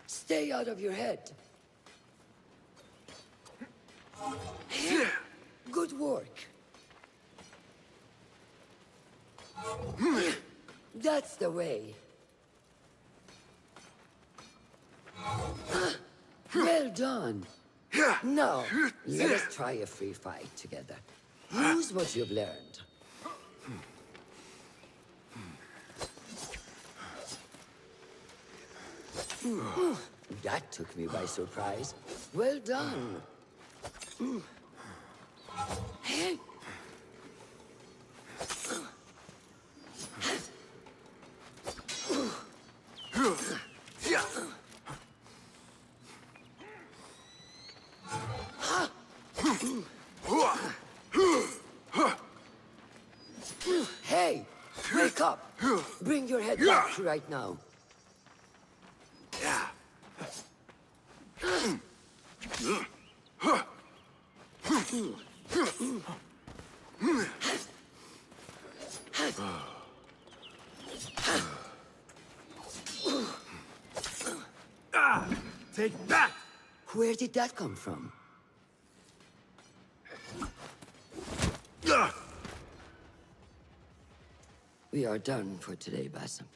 M: Stay out of your head. Good work. That's the way. Well done. Now, let us try a free fight together. Use what you've learned. That took me by surprise. Well done. Hey, wake up! Bring your head back right now.
T: Take that!
M: Where did that come from? We are done for today, Basim.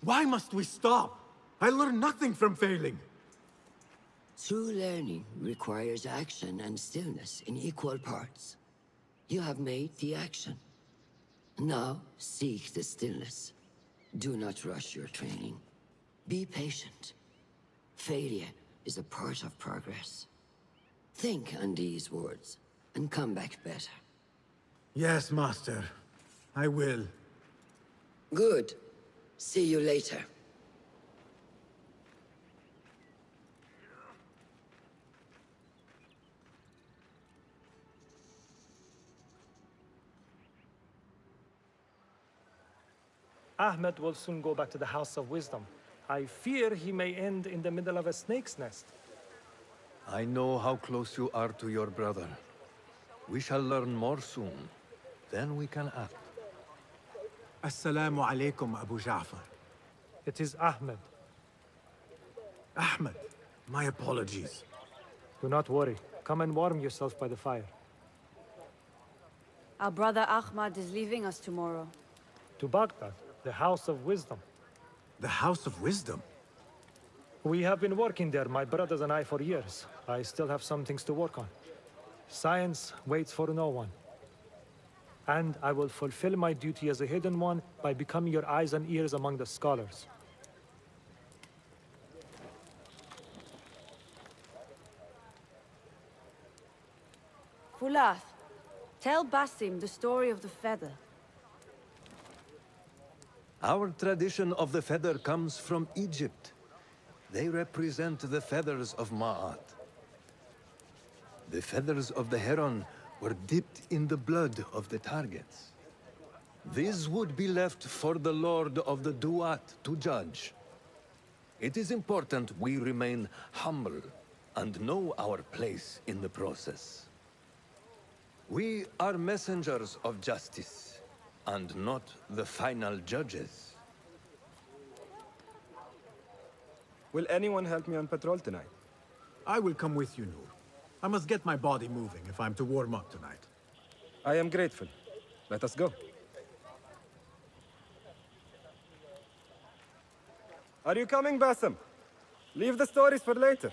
B: Why must we stop? I learned nothing from failing.
M: True learning requires action and stillness in equal parts. You have made the action. Now, seek the stillness. Do not rush your training. Be patient. Failure is a part of progress. Think on these words, and come back better.
B: Yes, Master. I will.
M: Good. See you later.
S: Ahmed will soon go back to the House of Wisdom. I fear he may end in the middle of a snake's nest.
R: I know how close you are to your brother. We shall learn more soon. Then we can act.
B: Assalamu alaikum, Abu Ja'far.
S: It is Ahmed.
B: Ahmed, my apologies.
S: Do not worry. Come and warm yourself by the fire.
I: Our brother Ahmad is leaving us tomorrow.
S: To Baghdad, the House of Wisdom.
B: The House of Wisdom?
S: We have been working there, my brothers and I, for years. I still have some things to work on. Science waits for no one. And I will fulfill my duty as a hidden one by becoming your eyes and ears among the scholars.
I: Fulath, tell Basim the story of the feather.
R: Our tradition of the feather comes from Egypt. They represent the feathers of Ma'at. The feathers of the heron were dipped in the blood of the targets. These would be left for the Lord of the Duat to judge. It is important we remain humble and know our place in the process. We are messengers of justice, and not the final judges.
T: Will anyone help me on patrol tonight?
B: I will come with you, Noor. I must get my body moving if I'm to warm up tonight.
F: I am grateful. Let us go. Are you coming, Bassam? Leave the stories for later.